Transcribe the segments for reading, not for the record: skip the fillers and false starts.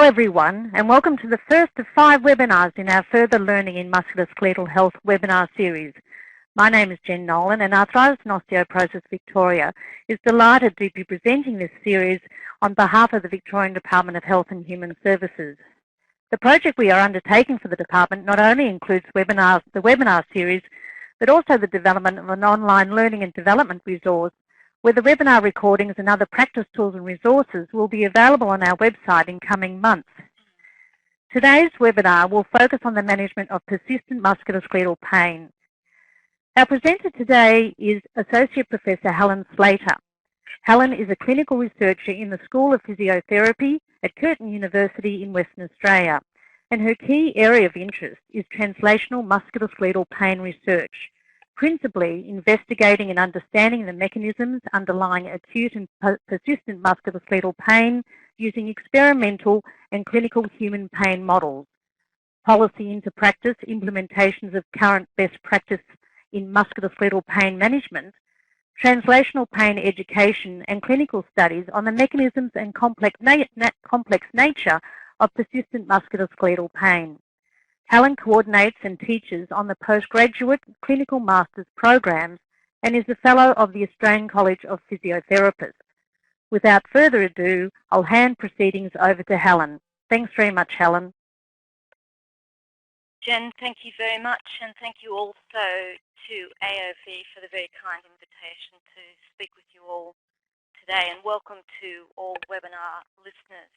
everyone, and welcome to the first of 5 webinars in our Further Learning in Musculoskeletal Health webinar series. My name is Jen Nolan, and Arthritis and Osteoporosis Victoria is delighted to be presenting this series on behalf of the Victorian Department of Health and Human Services. The project we are undertaking for the department not only includes the webinar series, but also the development of an online learning and development resource where the webinar recordings and other practice tools and resources will be available on our website in coming months. Today's webinar will focus on the management of persistent musculoskeletal pain. Our presenter today is Associate Professor Helen Slater. Helen is a clinical researcher in the School of Physiotherapy at Curtin University in Western Australia, and her key area of interest is translational musculoskeletal pain research, principally investigating and understanding the mechanisms underlying acute and persistent musculoskeletal pain using experimental and clinical human pain models, policy into practice, implementations of current best practice in musculoskeletal pain management, translational pain education and clinical studies on the mechanisms and complex nature of persistent musculoskeletal pain. Helen coordinates and teaches on the postgraduate clinical master's programs and is a fellow of the Australian College of Physiotherapists. Without further ado, I'll hand proceedings over to Helen. Thanks very much, Helen. Jen, thank you very much, and thank you also to AOV for the very kind invitation to speak with you all today, and welcome to all webinar listeners.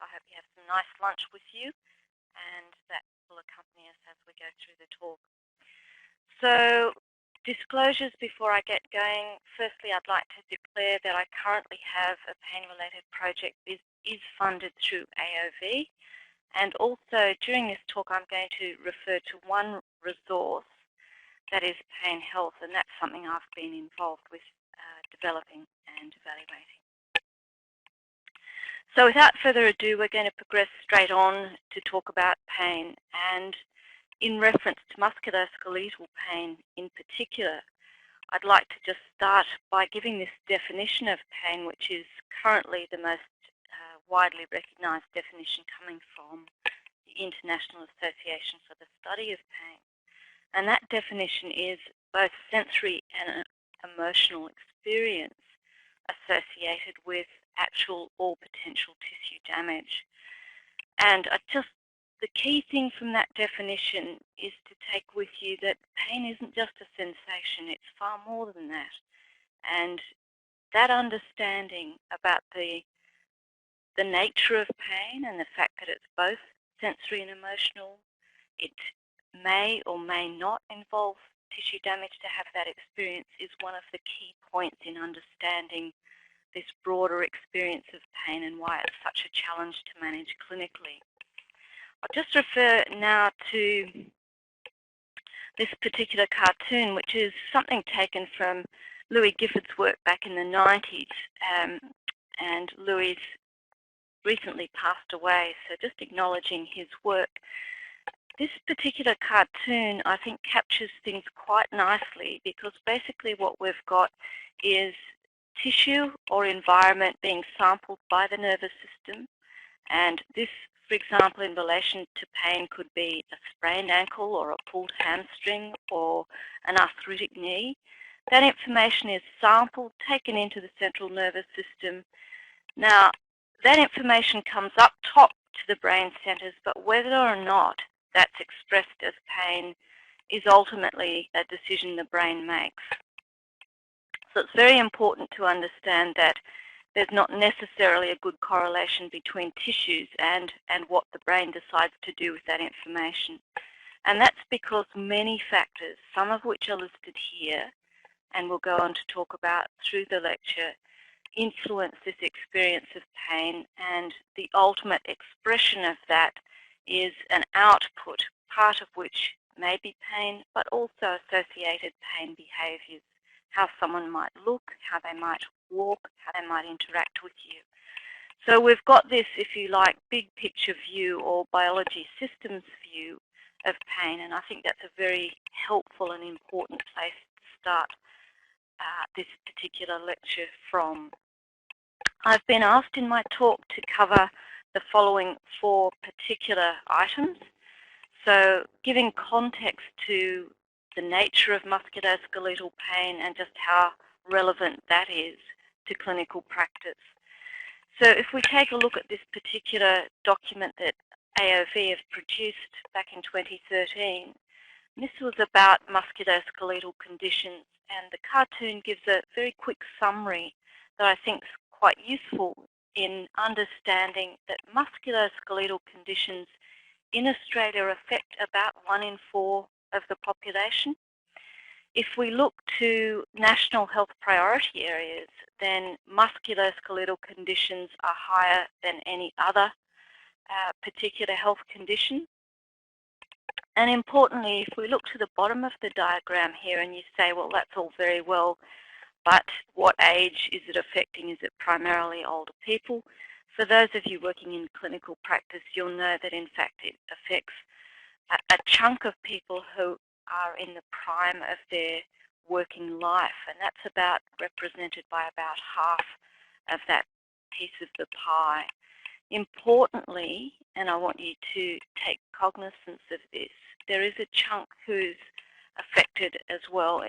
I hope you have some nice lunch with you, and that will accompany us as we go through the talk. So, disclosures before I get going. Firstly, I'd like to declare that I currently have a pain-related project that is funded through AOV, and also during this talk I'm going to refer to one resource that is Pain Health, and that's something I've been involved with developing and evaluating. So without further ado, we're going to progress straight on to talk about pain, and in reference to musculoskeletal pain in particular, I'd like to just start by giving this definition of pain, which is currently the most widely recognised definition coming from the International Association for the Study of Pain. And that definition is both sensory and emotional experience associated with actual or potential tissue damage. And the key thing from that definition is to take with you that pain isn't just a sensation, it's far more than that. And that understanding about the nature of pain and the fact that it's both sensory and emotional, it may or may not involve tissue damage to have that experience, is one of the key points in understanding this broader experience of pain and why it's such a challenge to manage clinically. I'll just refer now to this particular cartoon, which is something taken from Louis Gifford's work back in the 90s, and Louis recently passed away, so just acknowledging his work. This particular cartoon, I think, captures things quite nicely, because basically what we've got is tissue or environment being sampled by the nervous system, and this, for example, in relation to pain could be a sprained ankle or a pulled hamstring or an arthritic knee. That information is sampled, taken into the central nervous system. Now, that information comes up top to the brain centres, but whether or not that's expressed as pain is ultimately a decision the brain makes. So it's very important to understand that there's not necessarily a good correlation between tissues and what the brain decides to do with that information. And that's because many factors, some of which are listed here, and we'll go on to talk about through the lecture, influence this experience of pain, and the ultimate expression of that is an output, part of which may be pain, but also associated pain behaviours, how someone might look, how they might walk, how they might interact with you. So we've got this, if you like, big picture view or biology systems view of pain, and I think that's a very helpful and important place to start this particular lecture from. I've been asked in my talk to cover the following 4 particular items. So giving context to the nature of musculoskeletal pain and just how relevant that is to clinical practice. So if we take a look at this particular document that AOV have produced back in 2013, this was about musculoskeletal conditions, and the cartoon gives a very quick summary that I think is quite useful in understanding that musculoskeletal conditions in Australia affect about 1 in 4 of the population. If we look to national health priority areas, then musculoskeletal conditions are higher than any other particular health condition. And importantly, if we look to the bottom of the diagram here and you say, well, that's all very well, but what age is it affecting? Is it primarily older people? For those of you working in clinical practice, you'll know that in fact it affects a chunk of people who are in the prime of their working life, and that's about represented by about half of that piece of the pie. Importantly, and I want you to take cognizance of this, there is a chunk who's affected as well.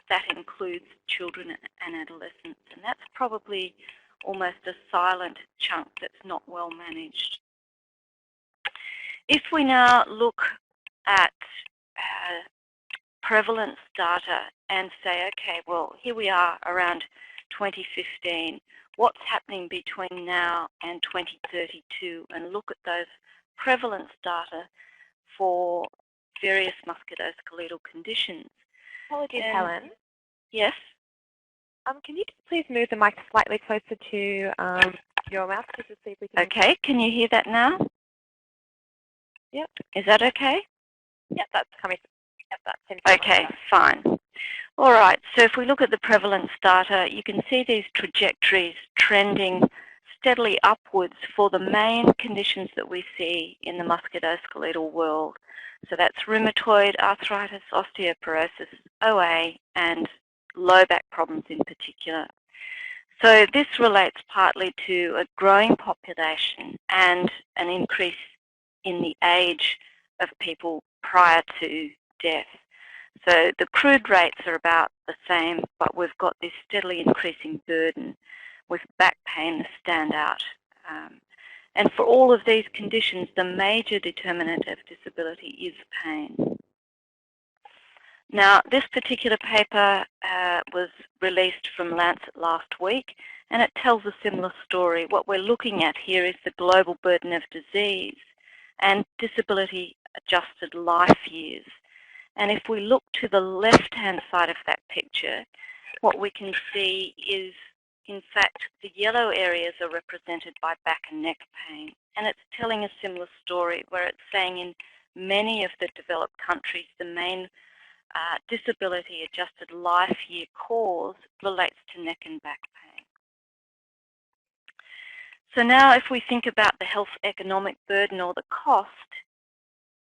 That includes children and adolescents, and that's probably almost a silent chunk that's not well managed. If we now look at prevalence data and say, okay, well, here we are around 2015, what's happening between now and 2032, and look at those prevalence data for various musculoskeletal conditions. Apologies, Helen. Yes? Can you just please move the mic slightly closer to your mouth just to see if we can... Okay, can you hear that now? Yep. Is that okay? Yep, that's coming. Yep, that's okay, fine. All right, so if we look at the prevalence data, you can see these trajectories trending steadily upwards for the main conditions that we see in the musculoskeletal world. So that's rheumatoid arthritis, osteoporosis, OA, and low back problems in particular. So this relates partly to a growing population and an increase in the age of people prior to death. So the crude rates are about the same, but we've got this steadily increasing burden with back pain the standout. And for all of these conditions, the major determinant of disability is pain. Now, this particular paper was released from Lancet last week, and it tells a similar story. What we're looking at here is the global burden of disease and disability-adjusted life years. And if we look to the left-hand side of that picture, what we can see is, in fact, the yellow areas are represented by back and neck pain. And it's telling a similar story where it's saying in many of the developed countries, the main disability-adjusted life year cause relates to neck and back pain. So now if we think about the health economic burden or the cost,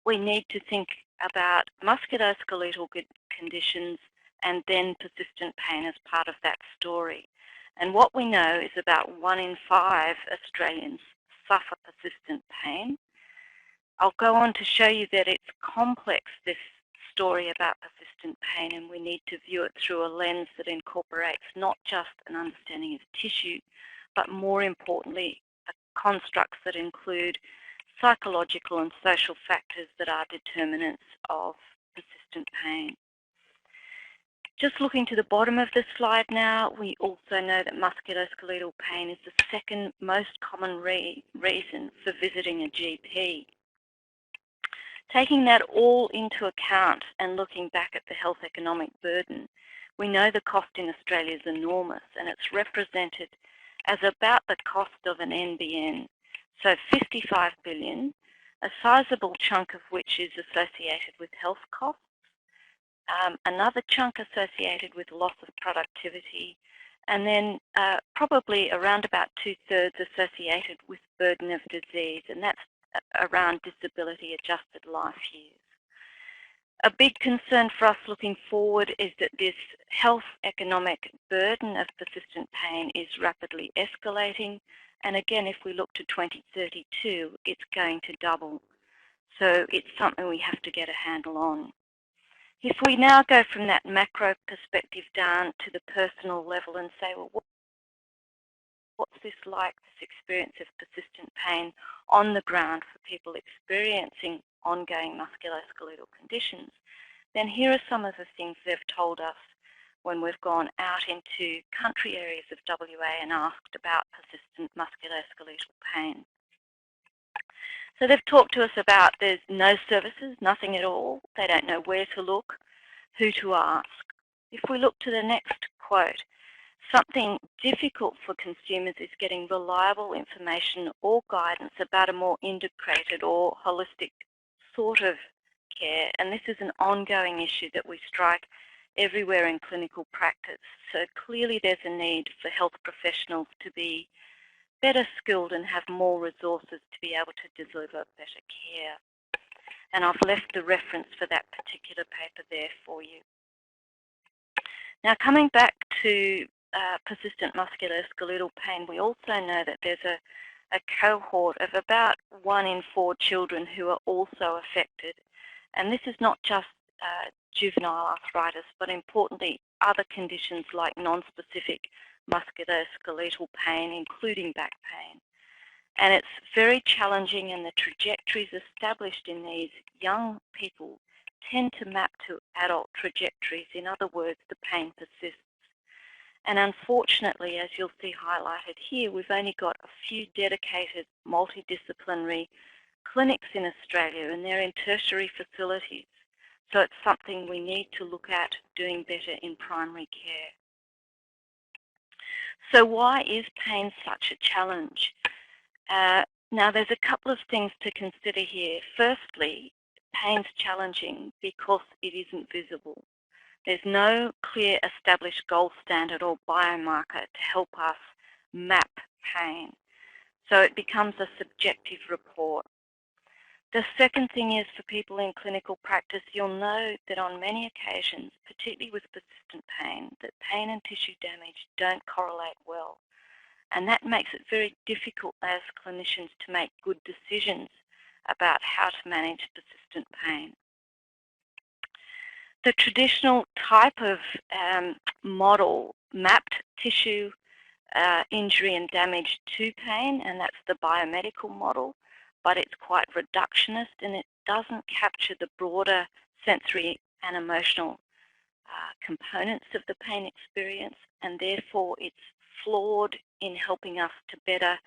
we need to think about musculoskeletal conditions and then persistent pain as part of that story. And what we know is about 1 in 5 Australians suffer persistent pain. I'll go on to show you that it's complex, this story about persistent pain, and we need to view it through a lens that incorporates not just an understanding of tissue, but more importantly, constructs that include psychological and social factors that are determinants of persistent pain. Just looking to the bottom of the slide now, we also know that musculoskeletal pain is the second most common reason for visiting a GP. Taking that all into account and looking back at the health economic burden, we know the cost in Australia is enormous, and it's represented as about the cost of an NBN. So 55 billion, a sizable chunk of which is associated with health costs, another chunk associated with loss of productivity, and then probably around about 2/3 associated with burden of disease, and that's around disability-adjusted life years. A big concern for us looking forward is that this health economic burden of persistent pain is rapidly escalating, And again, if we look to 2032, it's going to double. So it's something we have to get a handle on. If we now go from that macro perspective down to the personal level and say, well, what's this like, this experience of persistent pain on the ground for people experiencing ongoing musculoskeletal conditions, then here are some of the things they've told us when we've gone out into country areas of WA and asked about persistent musculoskeletal pain. So they've talked to us about there's no services, nothing at all. They don't know where to look, who to ask. If we look to the next quote, something difficult for consumers is getting reliable information or guidance about a more integrated or holistic sort of care. And this is an ongoing issue that we strike everywhere in clinical practice. So clearly there's a need for health professionals to be better skilled and have more resources to be able to deliver better care. And I've left the reference for that particular paper there for you. Now coming back to persistent musculoskeletal pain, we also know that there's a cohort of about 1 in 4 children who are also affected. And this is not just juvenile arthritis, but importantly other conditions like non-specific musculoskeletal pain, including back pain. And it's very challenging, and the trajectories established in these young people tend to map to adult trajectories. In other words, the pain persists. And unfortunately, as you'll see highlighted here, we've only got a few dedicated multidisciplinary clinics in Australia, and they're in tertiary facilities. So it's something we need to look at doing better in primary care. So why is pain such a challenge? Now there's a couple of things to consider here. Firstly, pain's challenging because it isn't visible. There's no clear established gold standard or biomarker to help us map pain. So it becomes a subjective report. The second thing is, for people in clinical practice, you'll know that on many occasions, particularly with persistent pain, that pain and tissue damage don't correlate well. And that makes it very difficult as clinicians to make good decisions about how to manage persistent pain. The traditional type of model mapped tissue injury and damage to pain, and that's the biomedical model, but it's quite reductionist and it doesn't capture the broader sensory and emotional components of the pain experience, and therefore it's flawed in helping us to better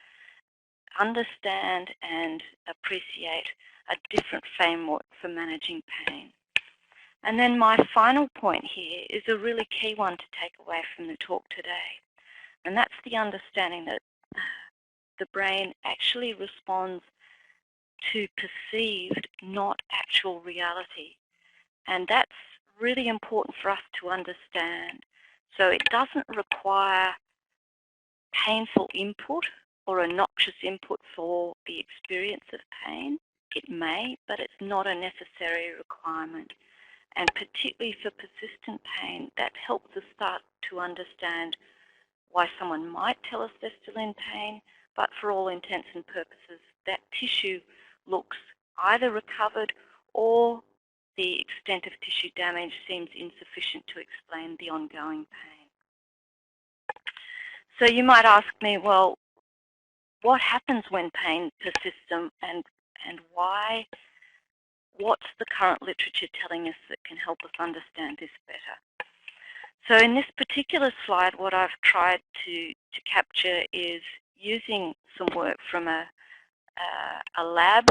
understand and appreciate a different framework for managing pain. And then my final point here is a really key one to take away from the talk today, and that's the understanding that the brain actually responds to perceived, not actual reality. And that's really important for us to understand. So it doesn't require painful input or a noxious input for the experience of pain. It may, but it's not a necessary requirement. And particularly for persistent pain, that helps us start to understand why someone might tell us they're still in pain, but for all intents and purposes, that tissue looks either recovered or the extent of tissue damage seems insufficient to explain the ongoing pain. So you might ask me, well, what happens when pain persists and why? What's the current literature telling us that can help us understand this better? So in this particular slide, what I've tried to capture is using some work from a lab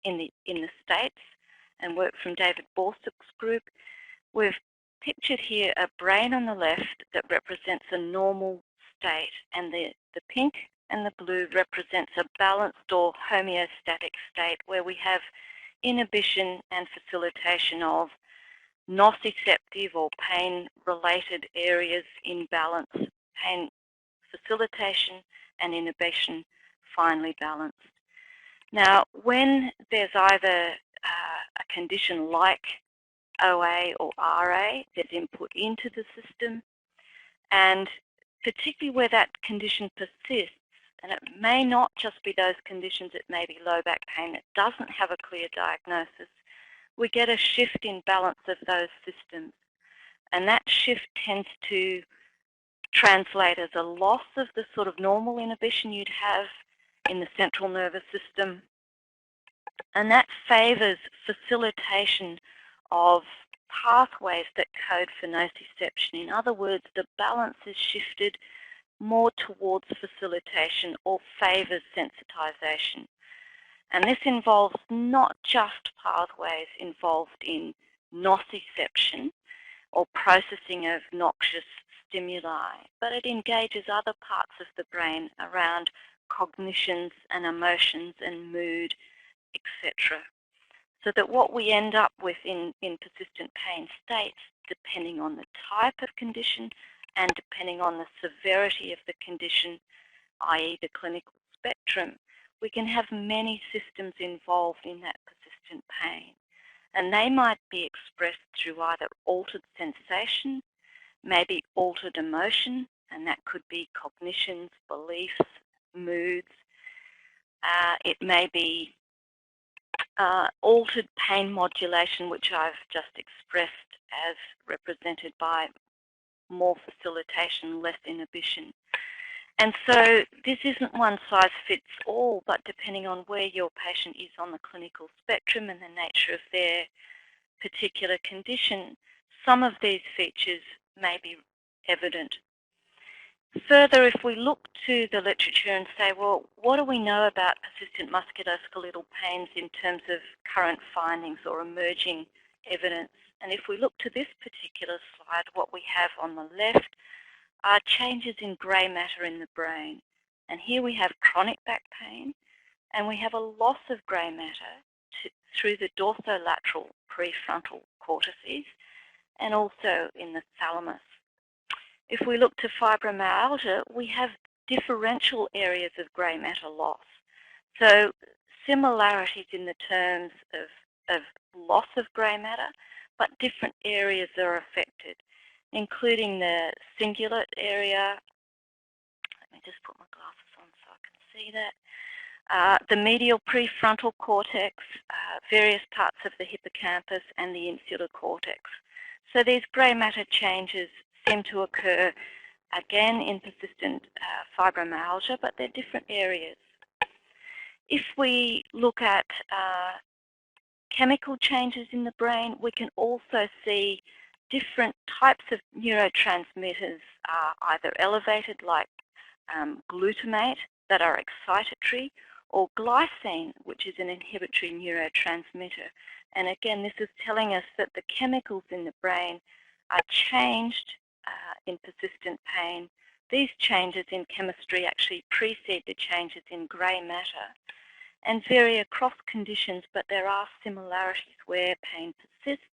in the States and work from David Borsuk's group. We've pictured here a brain on the left that represents a normal state, and the pink and the blue represents a balanced or homeostatic state where we have inhibition and facilitation of nociceptive or pain-related areas in balance, pain facilitation and inhibition finely balanced. Now, when there's either a condition like OA or RA, there's input into the system, and particularly where that condition persists, and it may not just be those conditions, it may be low back pain that doesn't have a clear diagnosis, we get a shift in balance of those systems. And that shift tends to translate as a loss of the sort of normal inhibition you'd have in the central nervous system. And that favours facilitation of pathways that code for nociception. In other words, the balance is shifted more towards facilitation or favours sensitization. And this involves not just pathways involved in nociception or processing of noxious stimuli, but it engages other parts of the brain around cognitions and emotions and mood, etc. So that what we end up with in persistent pain states, depending on the type of condition and depending on the severity of the condition, i.e. the clinical spectrum, we can have many systems involved in that persistent pain. And they might be expressed through either altered sensation, maybe altered emotion, and that could be cognitions, beliefs, moods. It may be altered pain modulation, which I've just expressed as represented by more facilitation, less inhibition. And so this isn't one size fits all, but depending on where your patient is on the clinical spectrum and the nature of their particular condition, some of these features may be evident. Further, if we look to the literature and say, well, what do we know about persistent musculoskeletal pains in terms of current findings or emerging evidence? And if we look to this particular slide, what we have on the left are changes in grey matter in the brain. And here we have chronic back pain, and we have a loss of grey matter through the dorsolateral prefrontal cortices and also in the thalamus. If we look to fibromyalgia, we have differential areas of grey matter loss. So similarities in the terms of loss of grey matter, but different areas are affected, including the cingulate area. Let me just put my glasses on so I can see that. The medial prefrontal cortex, various parts of the hippocampus, and the insular cortex. So these grey matter changes seem to occur again in persistent fibromyalgia, but they're different areas. If we look at chemical changes in the brain, we can also see different types of neurotransmitters are either elevated, like glutamate, that are excitatory, or glycine, which is an inhibitory neurotransmitter. And again, this is telling us that the chemicals in the brain are changed in persistent pain. These changes in chemistry actually precede the changes in grey matter and vary across conditions, but there are similarities where pain persists,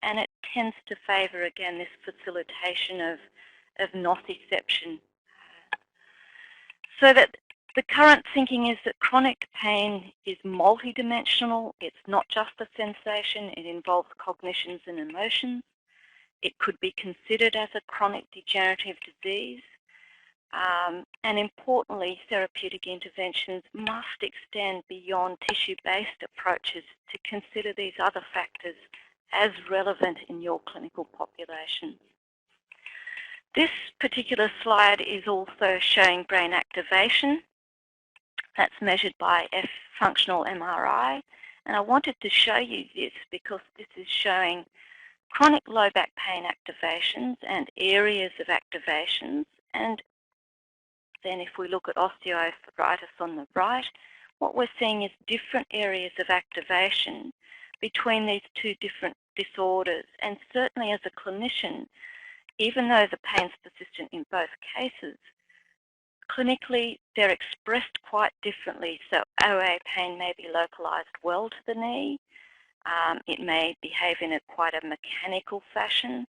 and it tends to favour, again, this facilitation of nociception. So that the current thinking is that chronic pain is multidimensional. It's not just a sensation. It involves cognitions and emotions. It could be considered as a chronic degenerative disease. And importantly, therapeutic interventions must extend beyond tissue-based approaches to consider these other factors as relevant in your clinical population. This particular slide is also showing brain activation. That's measured by functional MRI. And I wanted to show you this because this is showing chronic low back pain activations and areas of activations. And then if we look at osteoarthritis on the right, what we're seeing is different areas of activation between these two different disorders. And certainly as a clinician, even though the pain's persistent in both cases, clinically they're expressed quite differently. So OA pain may be localized well to the knee. It may behave in quite a mechanical fashion.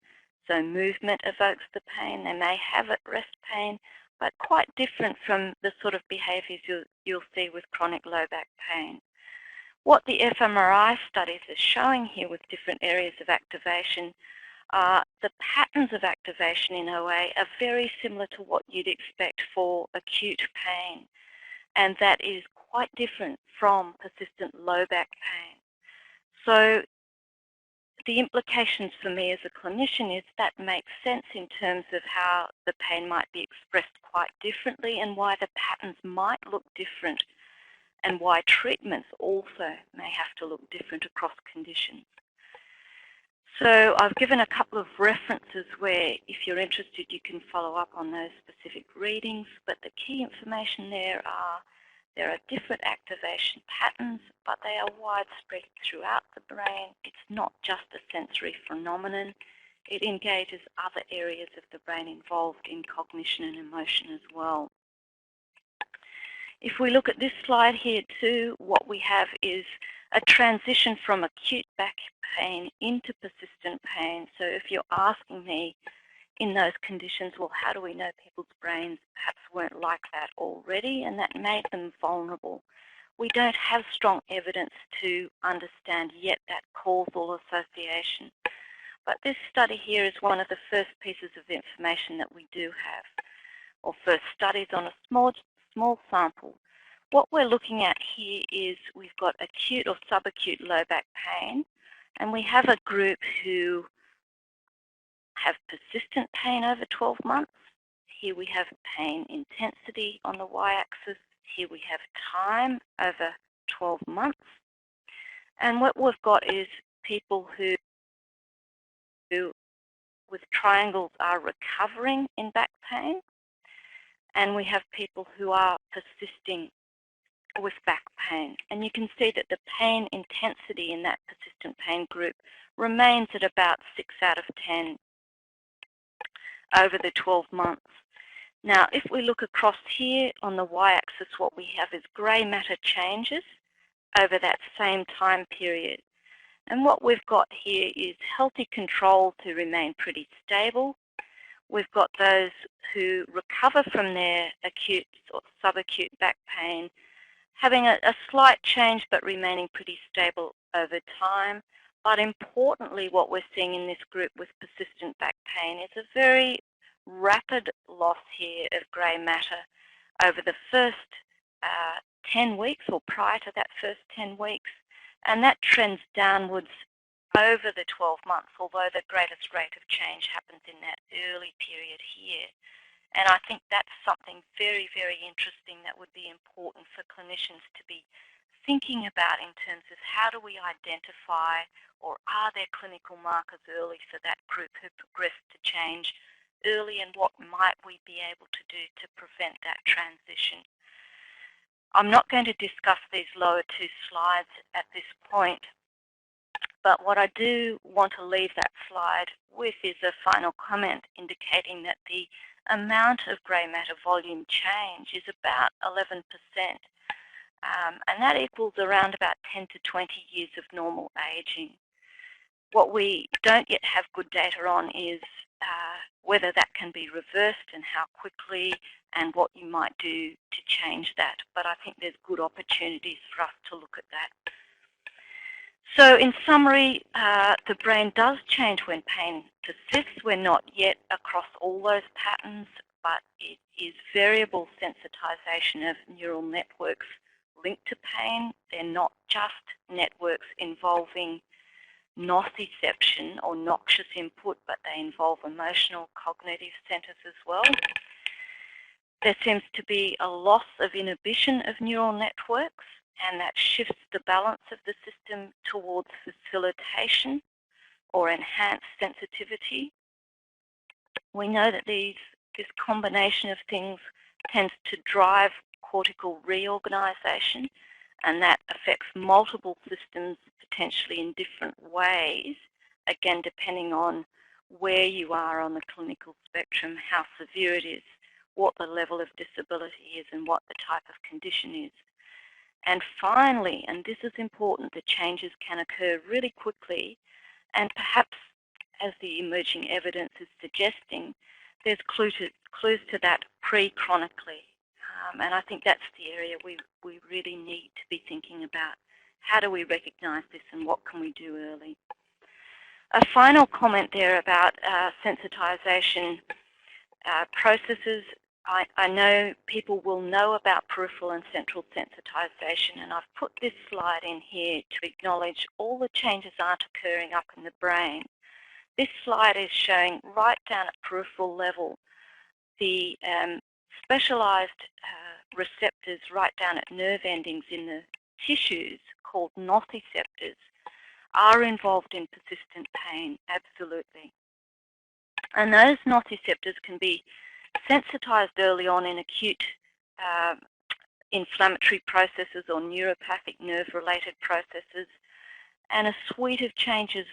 So movement evokes the pain. They may have at-rest pain, but quite different from the sort of behaviours you'll see with chronic low back pain. What the fMRI studies are showing here with different areas of activation the patterns of activation in OA are very similar to what you'd expect for acute pain, and that is quite different from persistent low back pain. So the implications for me as a clinician is that makes sense in terms of how the pain might be expressed quite differently and why the patterns might look different and why treatments also may have to look different across conditions. So I've given a couple of references where, if you're interested, you can follow up on those specific readings, but the key information there are different activation patterns, but they are widespread throughout the brain. It's not just a sensory phenomenon. It engages other areas of the brain involved in cognition and emotion as well. If we look at this slide here too, what we have is a transition from acute back pain into persistent pain. So if you're asking me in those conditions, well, how do we know people's brains perhaps weren't like that already and that made them vulnerable? We don't have strong evidence to understand yet that causal association. But this study here is one of the first pieces of information that we do have, or first studies on a small sample. What we're looking at here is we've got acute or subacute low back pain, and we have a group who have persistent pain over 12 months. Here we have pain intensity on the y-axis. Here we have time over 12 months. And what we've got is people who with triangles are recovering in back pain, and we have people who are persisting with back pain. And you can see that the pain intensity in that persistent pain group remains at about 6 out of 10 over the 12 months. Now, if we look across here on the y-axis, what we have is grey matter changes over that same time period. And what we've got here is healthy controls who remain pretty stable. We've got those who recover from their acute or subacute back pain, having a slight change but remaining pretty stable over time. But importantly, what we're seeing in this group with persistent back pain is a very rapid loss here of grey matter over the first 10 weeks or prior to that first 10 weeks. And that trends downwards over the 12 months, although the greatest rate of change happens in that early period here. And I think that's something very, very interesting that would be important for clinicians to be thinking about in terms of how do we identify, or are there clinical markers early for that group who progress to change early, and what might we be able to do to prevent that transition. I'm not going to discuss these lower two slides at this point, but what I do want to leave that slide with is a final comment indicating that the amount of grey matter volume change is about 11%, and that equals around about 10 to 20 years of normal aging. What we don't yet have good data on is whether that can be reversed and how quickly, and what you might do to change that. But I think there's good opportunities for us to look at that. So in summary, the brain does change when pain persists. We're not yet across all those patterns, but it is variable sensitization of neural networks linked to pain. They're not just networks involving nociception or noxious input, but they involve emotional cognitive centers as well. There seems to be a loss of inhibition of neural networks, and that shifts the balance of the system towards facilitation or enhanced sensitivity. We know that this combination of things tends to drive cortical reorganization, and that affects multiple systems potentially in different ways, again depending on where you are on the clinical spectrum, how severe it is, what the level of disability is, and what the type of condition is. And finally, and this is important, the changes can occur really quickly, and perhaps, as the emerging evidence is suggesting, there's clues to that pre-chronically. And I think that's the area we really need to be thinking about. How do we recognise this, and what can we do early? A final comment there about sensitisation processes. I know people will know about peripheral and central sensitisation, and I've put this slide in here to acknowledge all the changes aren't occurring up in the brain. This slide is showing right down at peripheral level the specialised receptors right down at nerve endings in the tissues called nociceptors are involved in persistent pain, absolutely. And those nociceptors can be sensitized early on in acute inflammatory processes or neuropathic nerve-related processes, and a suite of changes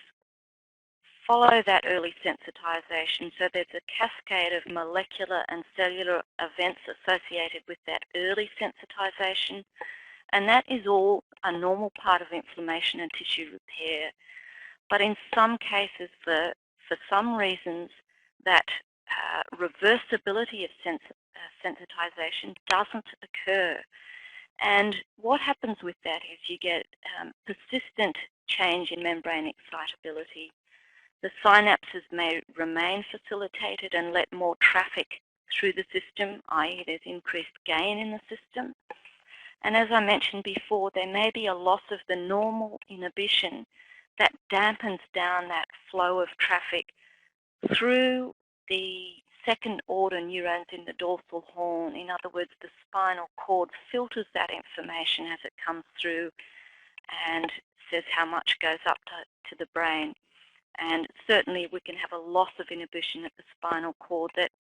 follow that early sensitization. So there's a cascade of molecular and cellular events associated with that early sensitization, and that is all a normal part of inflammation and tissue repair. But in some cases, for some reasons, that reversibility of sensitization doesn't occur. And what happens with that is you get persistent change in membrane excitability. The synapses may remain facilitated and let more traffic through the system, i.e. there's increased gain in the system. And as I mentioned before, there may be a loss of the normal inhibition that dampens down that flow of traffic through the second-order neurons in the dorsal horn. In other words, the spinal cord filters that information as it comes through and says how much goes up to the brain. And certainly we can have a loss of inhibition at the spinal cord that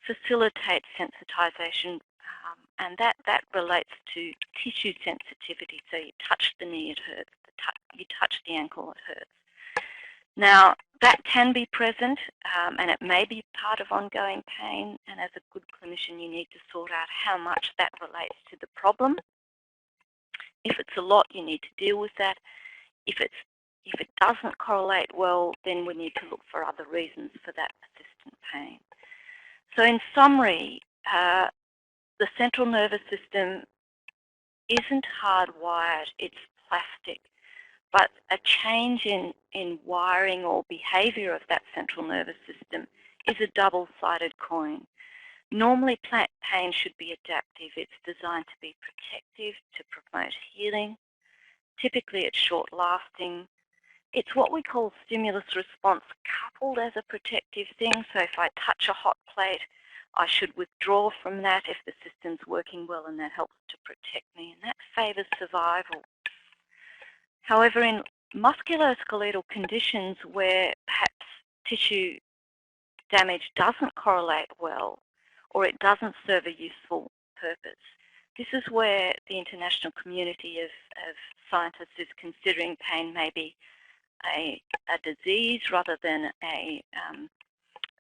facilitates sensitization, and that relates to tissue sensitivity. So you touch the knee, it hurts. You touch the ankle, it hurts. Now, that can be present, and it may be part of ongoing pain, and as a good clinician you need to sort out how much that relates to the problem. If it's a lot, you need to deal with that. If it doesn't correlate well, then we need to look for other reasons for that persistent pain. So in summary, the central nervous system isn't hardwired, it's plastic. But a change in wiring or behavior of that central nervous system is a double-sided coin. Normally, pain should be adaptive. It's designed to be protective, to promote healing. Typically, it's short-lasting. It's what we call stimulus response coupled as a protective thing. So if I touch a hot plate, I should withdraw from that if the system's working well, and that helps to protect me, and that favors survival. However, in musculoskeletal conditions where perhaps tissue damage doesn't correlate well, or it doesn't serve a useful purpose, this is where the international community of scientists is considering pain maybe a disease rather than a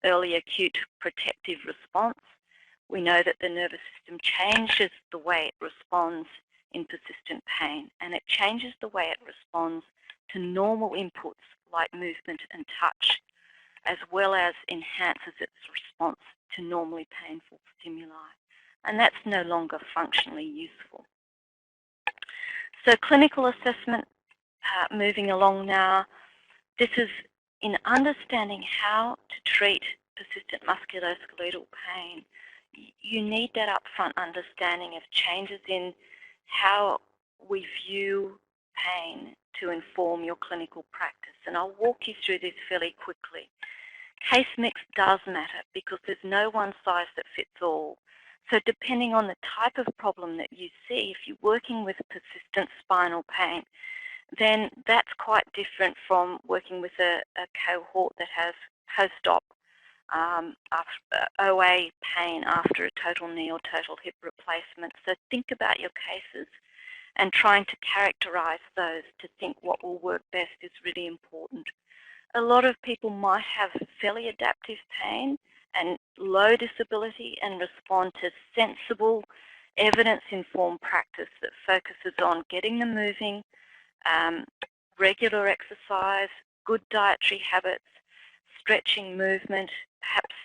early acute protective response. We know that the nervous system changes the way it responds in persistent pain, and it changes the way it responds to normal inputs like movement and touch, as well as enhances its response to normally painful stimuli. And that's no longer functionally useful. So clinical assessment, moving along now, this is in understanding how to treat persistent musculoskeletal pain. You need that upfront understanding of changes in how we view pain to inform your clinical practice. And I'll walk you through this fairly quickly. Case mix does matter because there's no one size that fits all. So depending on the type of problem that you see, if you're working with persistent spinal pain, then that's quite different from working with a cohort that has post-op OA pain after a total knee or total hip replacement. So think about your cases, and trying to characterize those to think what will work best is really important. A lot of people might have fairly adaptive pain and low disability and respond to sensible, evidence-informed practice that focuses on getting them moving, regular exercise, good dietary habits, stretching, movement, perhaps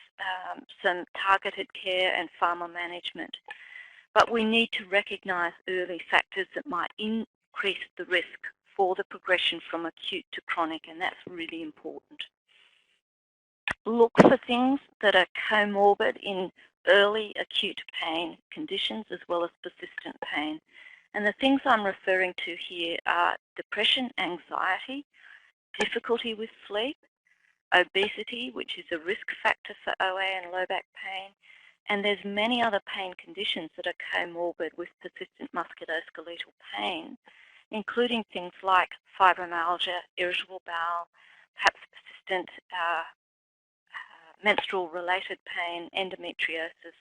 some targeted care and pharma management. But we need to recognise early factors that might increase the risk for the progression from acute to chronic, and that's really important. Look for things that are comorbid in early acute pain conditions as well as persistent pain. And the things I'm referring to here are depression, anxiety, difficulty with sleep, obesity, which is a risk factor for OA and low back pain, and there's many other pain conditions that are comorbid with persistent musculoskeletal pain, including things like fibromyalgia, irritable bowel, perhaps persistent menstrual-related pain, endometriosis,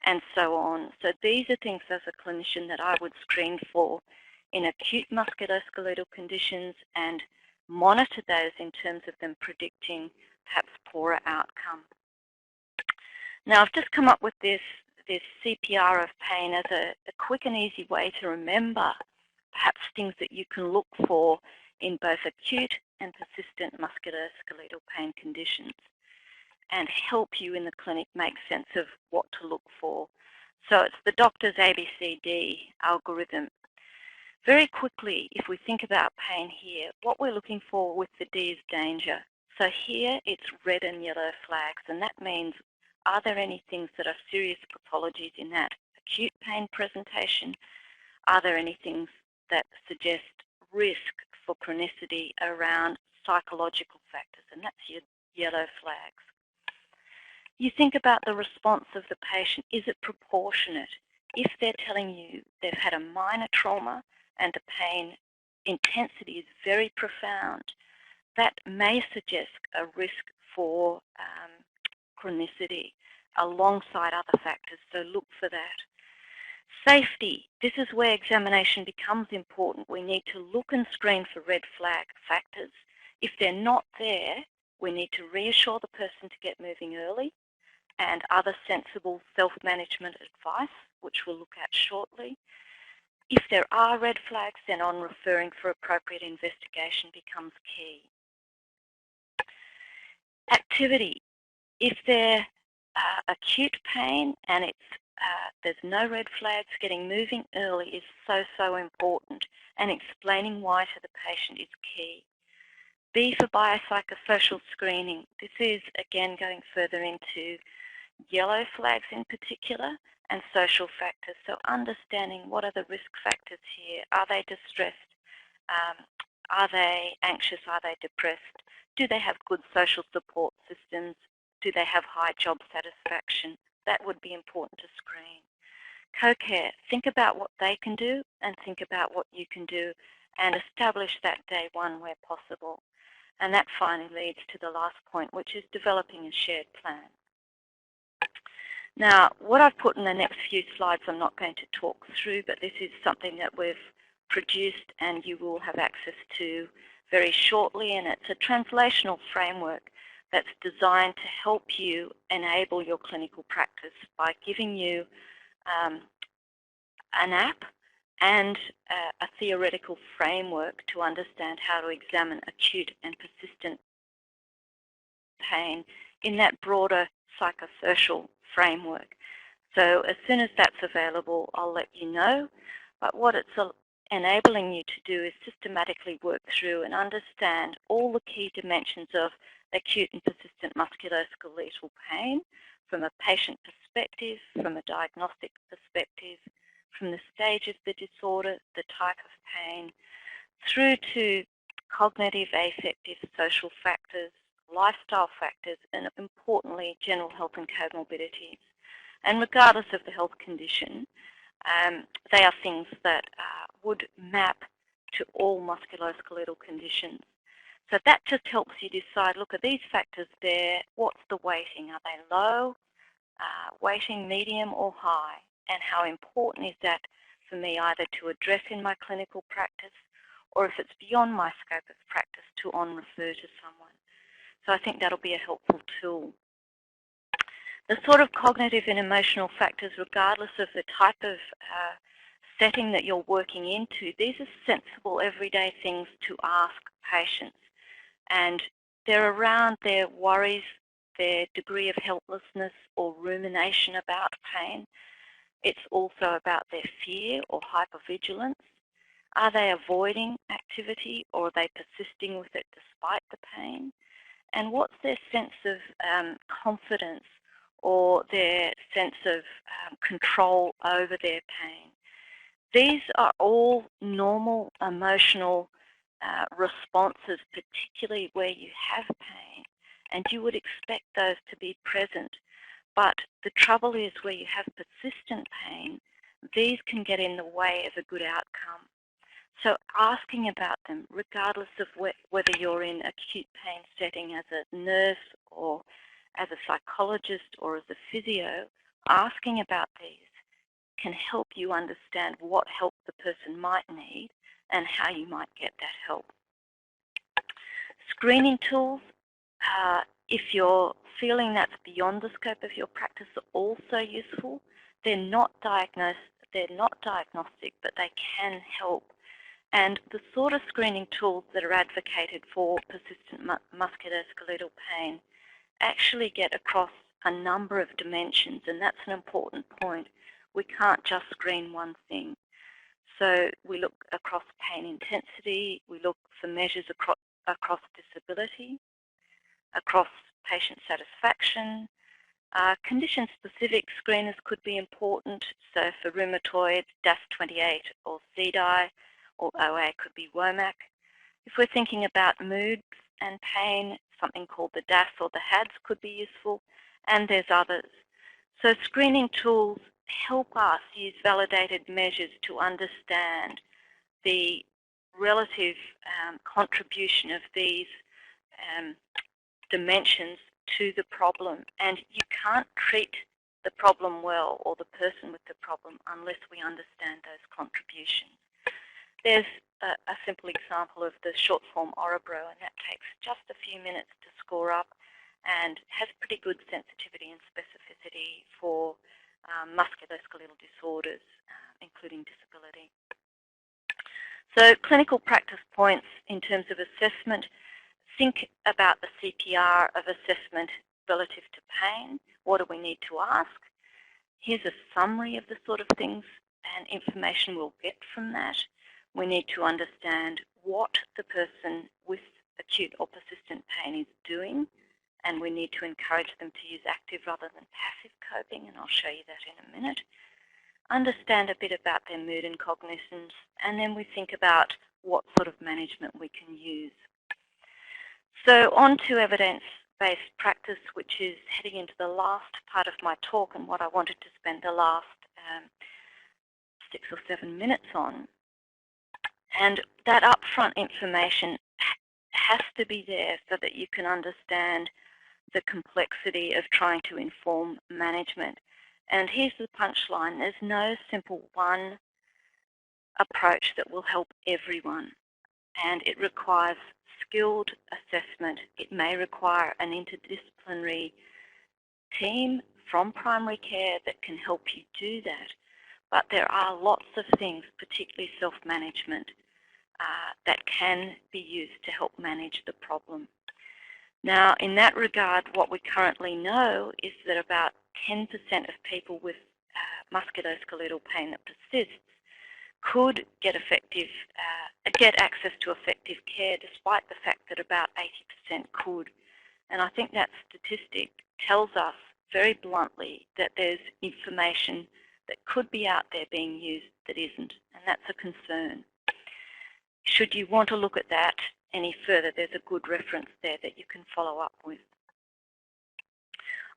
and so on. So these are things as a clinician that I would screen for in acute musculoskeletal conditions and monitor those in terms of them predicting perhaps poorer outcome. Now I've just come up with this CPR of pain as a quick and easy way to remember perhaps things that you can look for in both acute and persistent musculoskeletal pain conditions, and help you in the clinic make sense of what to look for. So it's the doctor's ABCD algorithm. Very quickly, if we think about pain here, what we're looking for with the D is danger. So here it's red and yellow flags, and that means, are there any things that are serious pathologies in that acute pain presentation? Are there any things that suggest risk for chronicity around psychological factors? And that's your yellow flags. You think about the response of the patient. Is it proportionate? If they're telling you they've had a minor trauma and the pain intensity is very profound, that may suggest a risk for chronicity alongside other factors, so look for that. Safety. This is where examination becomes important. We need to look and screen for red flag factors. If they're not there, we need to reassure the person to get moving early, and other sensible self-management advice, which we'll look at shortly. If there are red flags, then on referring for appropriate investigation becomes key. Activity. If they're acute pain and there's no red flags, getting moving early is so important, and explaining why to the patient is key. B for biopsychosocial screening. This is, again, going further into yellow flags in particular and social factors. So understanding what are the risk factors here. Are they distressed? Are they anxious? Are they depressed? Do they have good social support systems? Do they have high job satisfaction? That would be important to screen. Co-care, think about what they can do and think about what you can do, and establish that day one where possible. And that finally leads to the last point, which is developing a shared plan. Now, what I've put in the next few slides I'm not going to talk through, but this is something that we've produced and you will have access to very shortly, and it's a translational framework that's designed to help you enable your clinical practice by giving you an app and a theoretical framework to understand how to examine acute and persistent pain in that broader psychosocial framework. So as soon as that's available, I'll let you know. But what it's enabling you to do is systematically work through and understand all the key dimensions of acute and persistent musculoskeletal pain from a patient perspective, from a diagnostic perspective, from the stage of the disorder, the type of pain, through to cognitive, affective, social factors, lifestyle factors, and importantly, general health and comorbidities. And regardless of the health condition, they are things that would map to all musculoskeletal conditions. So that just helps you decide, look, are these factors there? What's the weighting? Are they low, weighting, medium, or high? And how important is that for me either to address in my clinical practice, or if it's beyond my scope of practice, to on-refer to someone. So I think that'll be a helpful tool. The sort of cognitive and emotional factors, regardless of the type of setting that you're working into, these are sensible everyday things to ask patients. And they're around their worries, their degree of helplessness or rumination about pain. It's also about their fear or hypervigilance. Are they avoiding activity, or are they persisting with it despite the pain? And what's their sense of confidence or their sense of control over their pain? These are all normal emotional responses, particularly where you have pain, and you would expect those to be present. But the trouble is, where you have persistent pain, these can get in the way of a good outcome. So asking about them, regardless of whether you're in acute pain setting as a nurse or as a psychologist or as a physio, asking about these can help you understand what help the person might need and how you might get that help. Screening tools, if you're feeling that's beyond the scope of your practice, are also useful. They're not diagnostic, but they can help. And the sort of screening tools that are advocated for persistent musculoskeletal pain actually get across a number of dimensions, and that's an important point. We can't just screen one thing. So we look across pain intensity, we look for measures across disability, across patient satisfaction. Condition-specific screeners could be important. So for rheumatoid, DAS28 or CDAI, or OA could be WOMAC. If we're thinking about moods and pain, something called the DAS or the HADS could be useful, and there's others. So screening tools help us use validated measures to understand the relative contribution of these dimensions to the problem. And you can't treat the problem well or the person with the problem unless we understand those contributions. There's a simple example of the short form Orebro, and that takes just a few minutes to score up and has pretty good sensitivity and specificity for musculoskeletal disorders, including disability. So clinical practice points in terms of assessment, think about the CPR of assessment relative to pain. What do we need to ask? Here's a summary of the sort of things and information we'll get from that. We need to understand what the person with acute or persistent pain is doing, and we need to encourage them to use active rather than passive coping, and I'll show you that in a minute. Understand a bit about their mood and cognitions, and then we think about what sort of management we can use. So on to evidence-based practice, which is heading into the last part of my talk and what I wanted to spend the last 6 or 7 minutes on. And that upfront information has to be there so that you can understand the complexity of trying to inform management. And here's the punchline. There's no simple one approach that will help everyone. And it requires skilled assessment. It may require an interdisciplinary team from primary care that can help you do that. But there are lots of things, particularly self-management, that can be used to help manage the problem. Now, in that regard, what we currently know is that about 10% of people with musculoskeletal pain that persists could get access to effective care, despite the fact that about 80% could. And I think that statistic tells us very bluntly that there's information that could be out there being used that isn't, and that's a concern. Should you want to look at that any further, there's a good reference there that you can follow up with.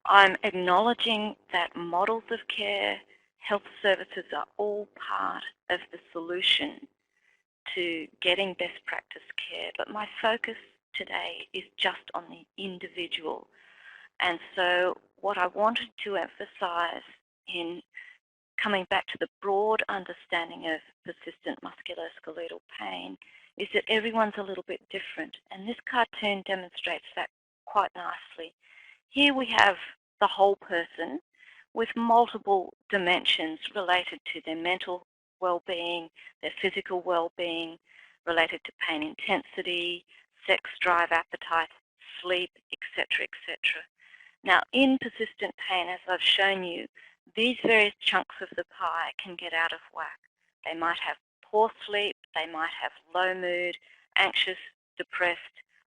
I'm acknowledging that models of care, health services are all part of the solution to getting best practice care, but my focus today is just on the individual. And so what I wanted to emphasize in coming back to the broad understanding of persistent musculoskeletal pain is that everyone's a little bit different, and this cartoon demonstrates that quite nicely. Here we have the whole person with multiple dimensions related to their mental well-being, their physical well-being, related to pain intensity, sex drive, appetite, sleep, etc., etc. Now, in persistent pain, as I've shown you, these various chunks of the pie can get out of whack. They might have poor sleep, they might have low mood, anxious, depressed,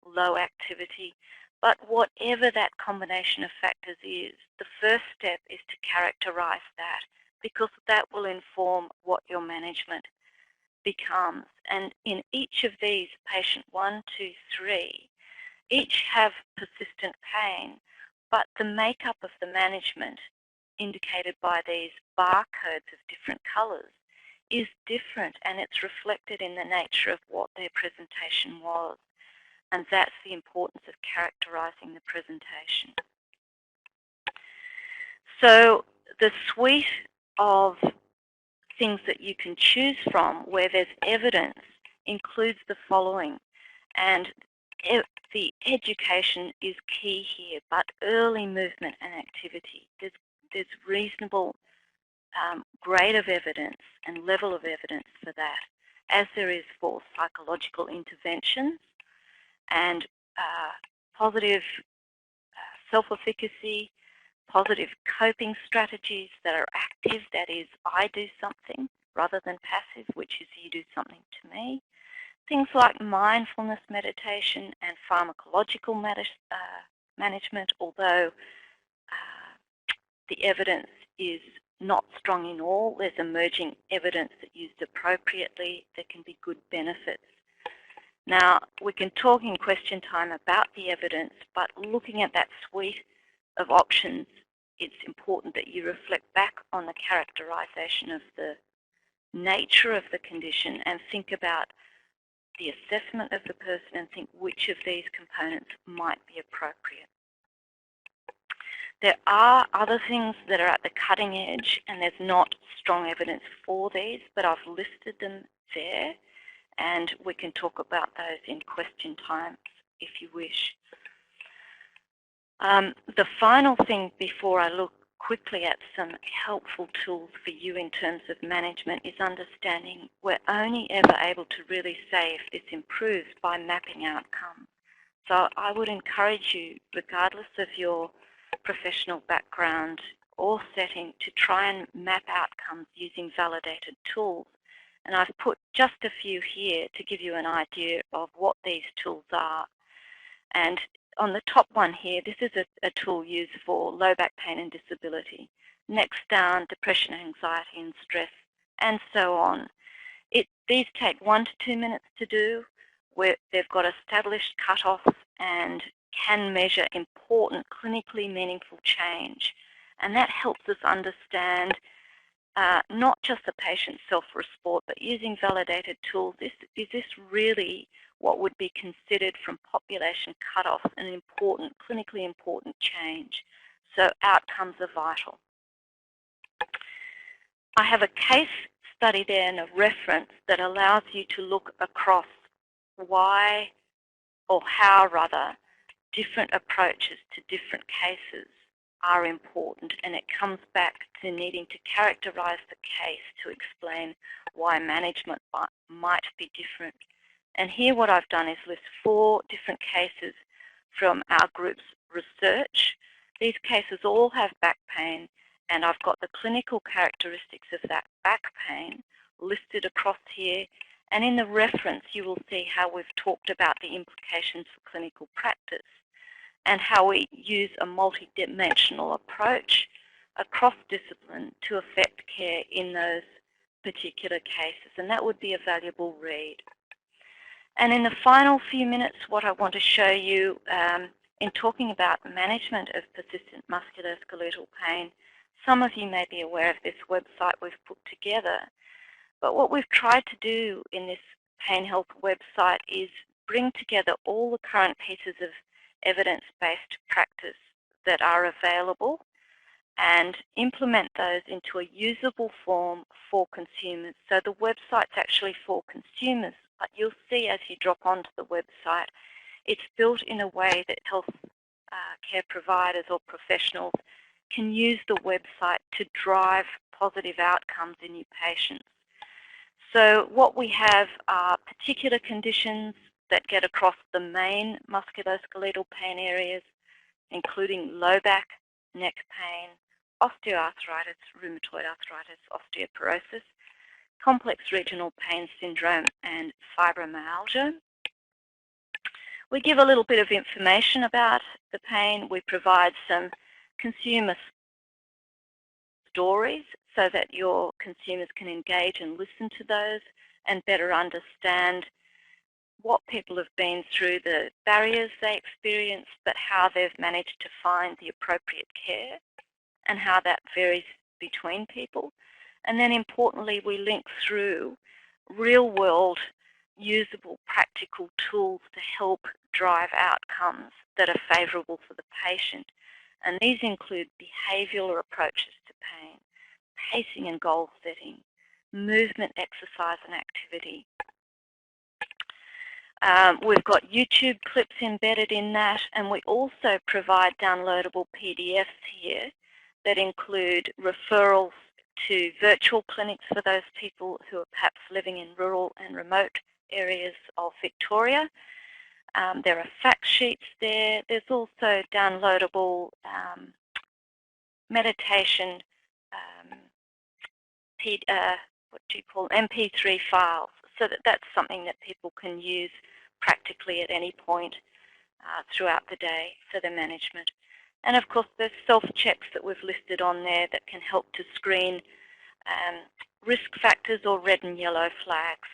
low activity. But whatever that combination of factors is, the first step is to characterize that, because that will inform what your management becomes. And in each of these, patient 1, 2, 3, each have persistent pain, but the makeup of the management, indicated by these barcodes of different colours, is different, and it's reflected in the nature of what their presentation was. And that's the importance of characterising the presentation. So the suite of things that you can choose from where there's evidence includes the following. And the education is key here, but early movement and activity. There's reasonable grade of evidence and level of evidence for that, as there is for psychological interventions and positive self-efficacy, positive coping strategies that are active, that is, I do something, rather than passive, which is you do something to me. Things like mindfulness meditation and pharmacological management, although the evidence is not strong in all, there's emerging evidence that used appropriately, there can be good benefits. Now, we can talk in question time about the evidence, but looking at that suite of options, it's important that you reflect back on the characterization of the nature of the condition and think about the assessment of the person and think which of these components might be appropriate. There are other things that are at the cutting edge, and there's not strong evidence for these, but I've listed them there, and we can talk about those in question times if you wish. The final thing before I look quickly at some helpful tools for you in terms of management is understanding we're only ever able to really say if this improves by mapping outcomes. So I would encourage you, regardless of your professional background or setting, to try and map outcomes using validated tools. And I've put just a few here to give you an idea of what these tools are. And on the top one here, this is a tool used for low back pain and disability. Next down, depression, anxiety and stress, and so on. These take 1 to 2 minutes to do, where they've got established cutoffs and can measure important clinically meaningful change. And that helps us understand not just the patient's self-report, but using validated tools, is this really what would be considered from population cutoff an important, clinically important change? So outcomes are vital. I have a case study there and a reference that allows you to look across why, or how rather, different approaches to different cases are important, and it comes back to needing to characterize the case to explain why management might be different. And here what I've done is list 4 different cases from our group's research. These cases all have back pain, and I've got the clinical characteristics of that back pain listed across here. And in the reference, you will see how we've talked about the implications for clinical practice and how we use a multidimensional approach across discipline to affect care in those particular cases. And that would be a valuable read. And in the final few minutes, what I want to show you in talking about management of persistent musculoskeletal pain, some of you may be aware of this website we've put together. But what we've tried to do in this Pain Health website is bring together all the current pieces of evidence-based practice that are available and implement those into a usable form for consumers. So the website's actually for consumers, but you'll see as you drop onto the website, it's built in a way that health care providers or professionals can use the website to drive positive outcomes in your patients. So what we have are particular conditions that get across the main musculoskeletal pain areas, including low back, neck pain, osteoarthritis, rheumatoid arthritis, osteoporosis, complex regional pain syndrome, and fibromyalgia. We give a little bit of information about the pain. We provide some consumer stories so that your consumers can engage and listen to those and better understand what people have been through, the barriers they experience, but how they've managed to find the appropriate care and how that varies between people. And then importantly, we link through real-world, usable, practical tools to help drive outcomes that are favourable for the patient. And these include behavioural approaches to pain, pacing and goal setting, movement, exercise and activity. We've got YouTube clips embedded in that, and we also provide downloadable PDFs here that include referrals to virtual clinics for those people who are perhaps living in rural and remote areas of Victoria. There are fact sheets there. There's also downloadable meditation, MP3 files, so that's something that people can use practically at any point throughout the day for their management. And of course, there's self-checks that we've listed on there that can help to screen risk factors or red and yellow flags,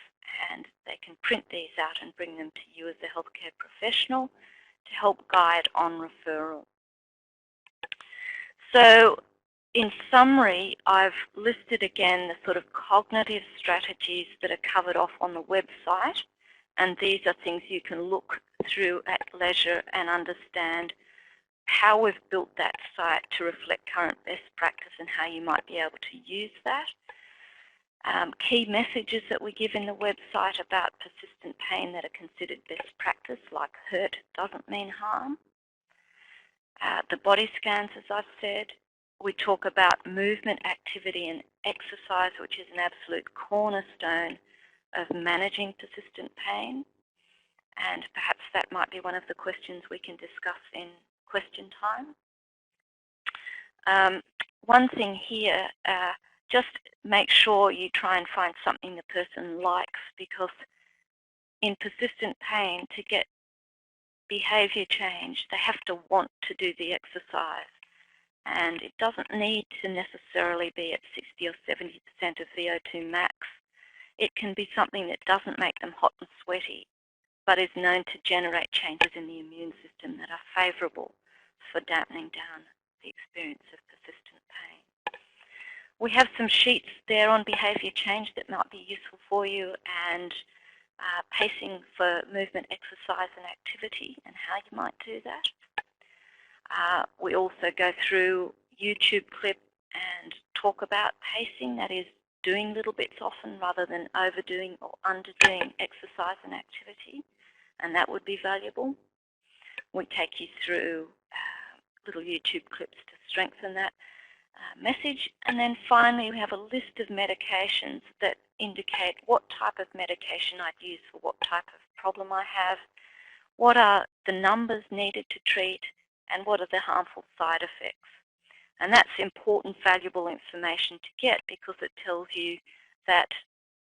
and they can print these out and bring them to you as a healthcare professional to help guide on referral. So in summary, I've listed again the sort of cognitive strategies that are covered off on the website, and these are things you can look through at leisure and understand how we've built that site to reflect current best practice and how you might be able to use that. Key messages that we give in the website about persistent pain that are considered best practice, like hurt doesn't mean harm. The body scans, as I've said. We talk about movement, activity and exercise, which is an absolute cornerstone of managing persistent pain. And perhaps that might be one of the questions we can discuss in question time. One thing here, just make sure you try and find something the person likes, because in persistent pain, to get behaviour change, they have to want to do the exercise. And it doesn't need to necessarily be at 60 or 70% of VO2 max. It can be something that doesn't make them hot and sweaty, but is known to generate changes in the immune system that are favourable for dampening down the experience of persistent pain. We have some sheets there on behaviour change that might be useful for you, and pacing for movement, exercise and activity and how you might do that. We also go through YouTube clip and talk about pacing, that is doing little bits often rather than overdoing or underdoing exercise and activity, and that would be valuable. We take you through little YouTube clips to strengthen that message. And then finally, we have a list of medications that indicate what type of medication I'd use for what type of problem I have, what are the numbers needed to treat, and what are the harmful side effects. And that's important, valuable information to get, because it tells you that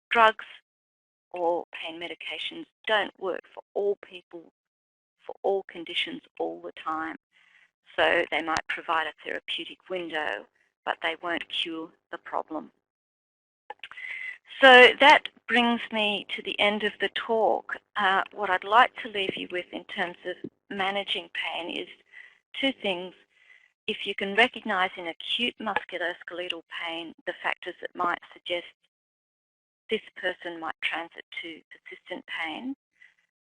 drugs or pain medications don't work for all people, for all conditions, all the time. So they might provide a therapeutic window, but they won't cure the problem. So that brings me to the end of the talk. What I'd like to leave you with in terms of managing pain is two things. If you can recognise in acute musculoskeletal pain the factors that might suggest this person might transit to persistent pain,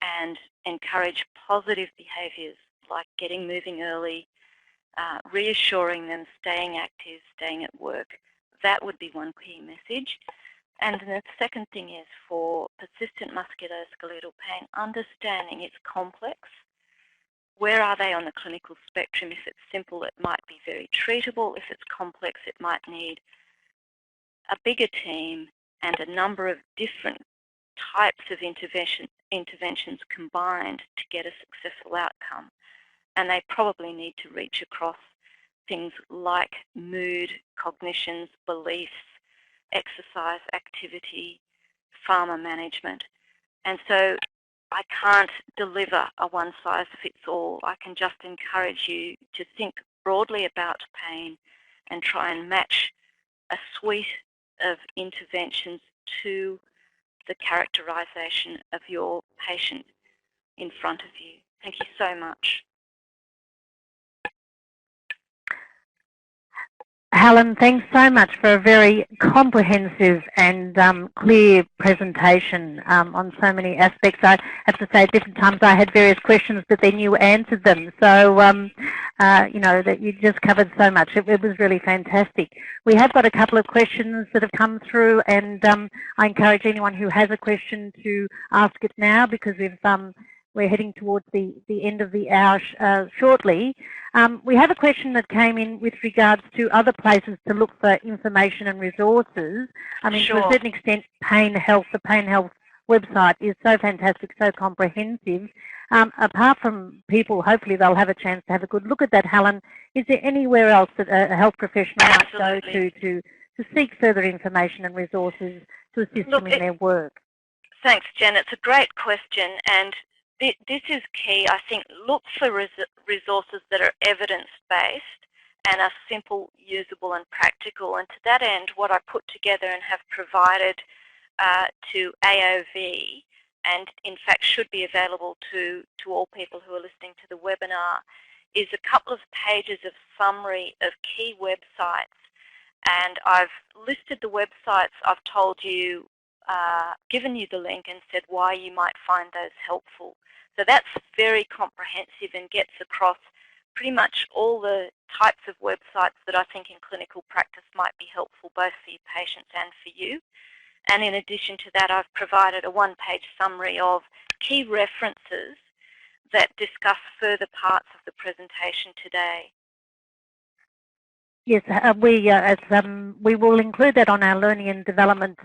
and encourage positive behaviours like getting moving early, reassuring them, staying active, staying at work, that would be one key message. And the second thing is, for persistent musculoskeletal pain, understanding it's complex. Where are they on the clinical spectrum? If it's simple, it might be very treatable. If it's complex, it might need a bigger team and a number of different types of interventions combined to get a successful outcome. And they probably need to reach across things like mood, cognitions, beliefs, exercise, activity, pharma management. And so I can't deliver a one-size-fits-all. I can just encourage you to think broadly about pain and try and match a suite of interventions to the characterization of your patient in front of you. Thank you so much. Helen, thanks so much for a very comprehensive and clear presentation on so many aspects. I have to say at different times I had various questions, but then you answered them. So, you know, that you just covered so much. It was really fantastic. We have got a couple of questions that have come through, and I encourage anyone who has a question to ask it now, because we're heading towards the end of the hour shortly. We have a question that came in with regards to other places to look for information and resources. I mean, Sure. To a certain extent, Pain Health, the Pain Health website is so fantastic, so comprehensive. Apart from people, hopefully they'll have a chance to have a good look at that, Helen, is there anywhere else that a health professional might go to seek further information and resources to assist them in their work? Thanks, Jen. It's a great question, and this is key. I think look for resources that are evidence-based and are simple, usable and practical. And to that end, what I put together and have provided to AOV, and in fact should be available to all people who are listening to the webinar, is a couple of pages of summary of key websites. And I've listed the websites. I've told you, given you the link and said why you might find those helpful. So that's very comprehensive and gets across pretty much all the types of websites that I think in clinical practice might be helpful both for your patients and for you. And in addition to that, I've provided a one-page summary of key references that discuss further parts of the presentation today. Yes, we will include that on our Learning and Development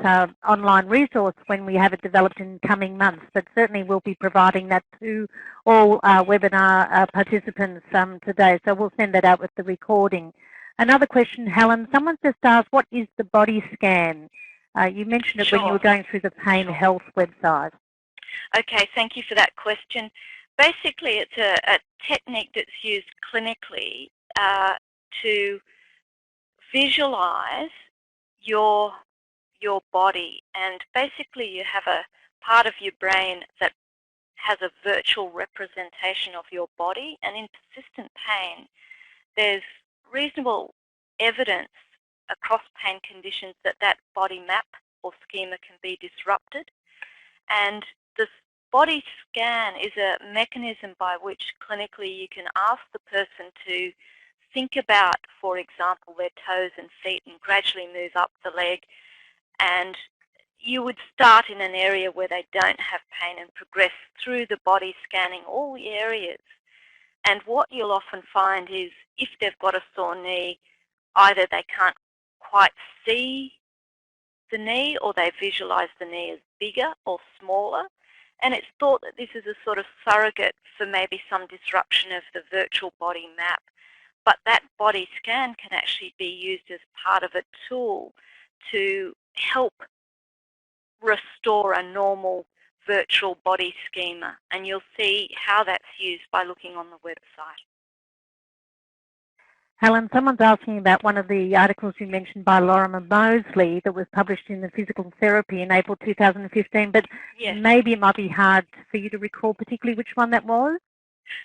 online resource when we have it developed in coming months, but certainly we'll be providing that to all webinar participants today, so we'll send that out with the recording. Another question, Helen, someone just asked, what is the body scan? You mentioned it when you were going through the Pain Health website. Okay, thank you for that question. Basically, it's a technique that's used clinically to visualize your body, and basically you have a part of your brain that has a virtual representation of your body, and in persistent pain there's reasonable evidence across pain conditions that that body map or schema can be disrupted. And this body scan is a mechanism by which clinically you can ask the person to think about, for example, their toes and feet and gradually move up the leg. And you would start in an area where they don't have pain and progress through the body scanning all the areas. And what you'll often find is if they've got a sore knee, either they can't quite see the knee or they visualize the knee as bigger or smaller. And it's thought that this is a sort of surrogate for maybe some disruption of the virtual body map. But that body scan can actually be used as part of a tool to help restore a normal virtual body schema. And you'll see how that's used by looking on the website. Helen, someone's asking about one of the articles you mentioned by Lorimer Moseley that was published in the Physical Therapy in April 2015, but yes, maybe it might be hard for you to recall particularly which one that was?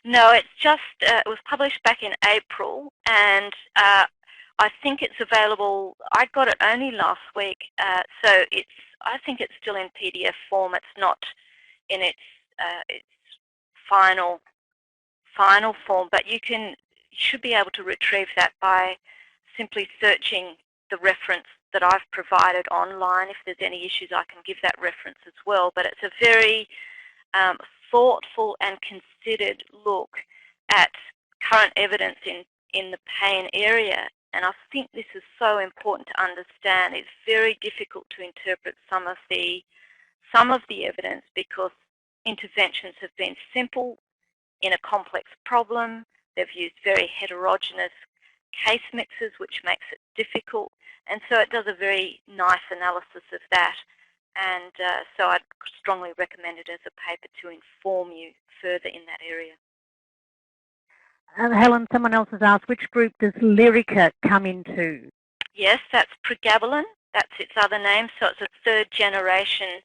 No, it's just, it was published back in April, and I think it's available. I got it only last week, so I think it's still in PDF form. It's not in its final form, but you should be able to retrieve that by simply searching the reference that I've provided online. If there's any issues, I can give that reference as well. But it's a very thoughtful and considered look at current evidence in the pain area. And I think this is so important to understand. It's very difficult to interpret some of the evidence because interventions have been simple in a complex problem. They've used very heterogeneous case mixes, which makes it difficult. And so it does a very nice analysis of that. And so I'd strongly recommend it as a paper to inform you further in that area. Helen, someone else has asked, which group does Lyrica come into? Yes, that's pregabalin. That's its other name. So it's a third-generation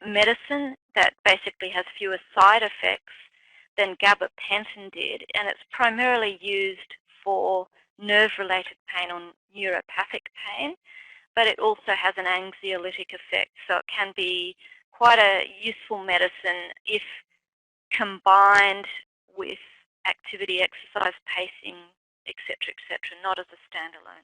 medicine that basically has fewer side effects than gabapentin did. And it's primarily used for nerve-related pain or neuropathic pain, but it also has an anxiolytic effect. So it can be quite a useful medicine if combined with activity, exercise, pacing, etc., etc., not as a standalone.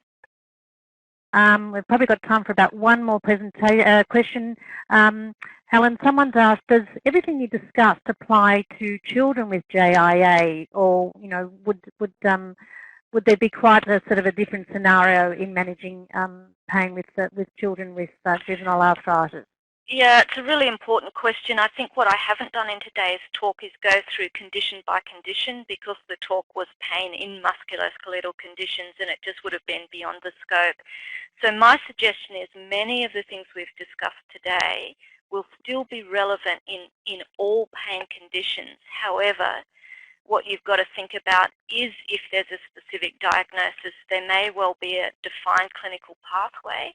We've probably got time for about one more question. Helen, someone's asked, does everything you discussed apply to children with JIA, or would there be quite a sort of a different scenario in managing pain with children with juvenile arthritis? Yeah, it's a really important question. I think what I haven't done in today's talk is go through condition by condition, because the talk was pain in musculoskeletal conditions and it just would have been beyond the scope. So my suggestion is many of the things we've discussed today will still be relevant in all pain conditions. However, what you've got to think about is if there's a specific diagnosis, there may well be a defined clinical pathway,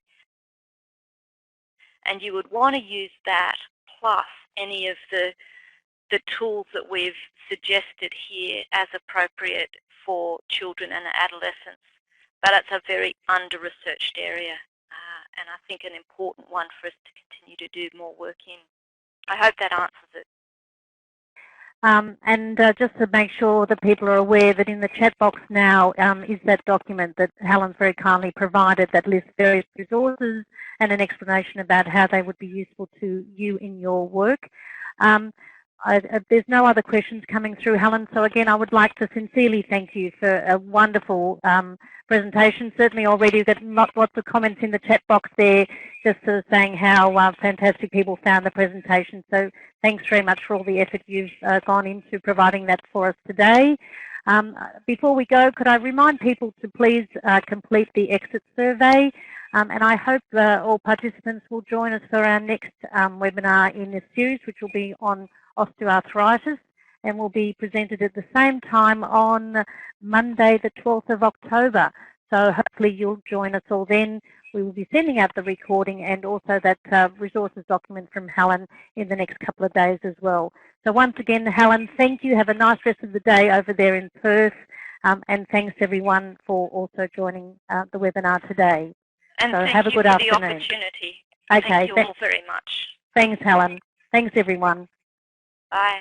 and you would want to use that plus any of the tools that we've suggested here as appropriate for children and adolescents. But it's a very under-researched area, and I think an important one for us to continue to do more work in. I hope that answers it. And just to make sure that people are aware that in the chat box now is that document that Helen's very kindly provided that lists various resources and an explanation about how they would be useful to you in your work. There's no other questions coming through, Helen, so again I would like to sincerely thank you for a wonderful presentation. Certainly already we've got lots of comments in the chat box there just sort of saying how fantastic people found the presentation. So thanks very much for all the effort you've gone into providing that for us today. Before we go, could I remind people to please complete the exit survey, and I hope all participants will join us for our next webinar in this series, which will be on osteoarthritis, and will be presented at the same time on Monday the 12th of October. So hopefully you'll join us all then. We will be sending out the recording and also that resources document from Helen in the next couple of days as well. So once again, Helen, thank you. Have a nice rest of the day over there in Perth. And thanks everyone for also joining the webinar today. And so have a good afternoon. The opportunity. Okay. Thank you all very much. Thanks, Helen. Thanks, everyone. Bye.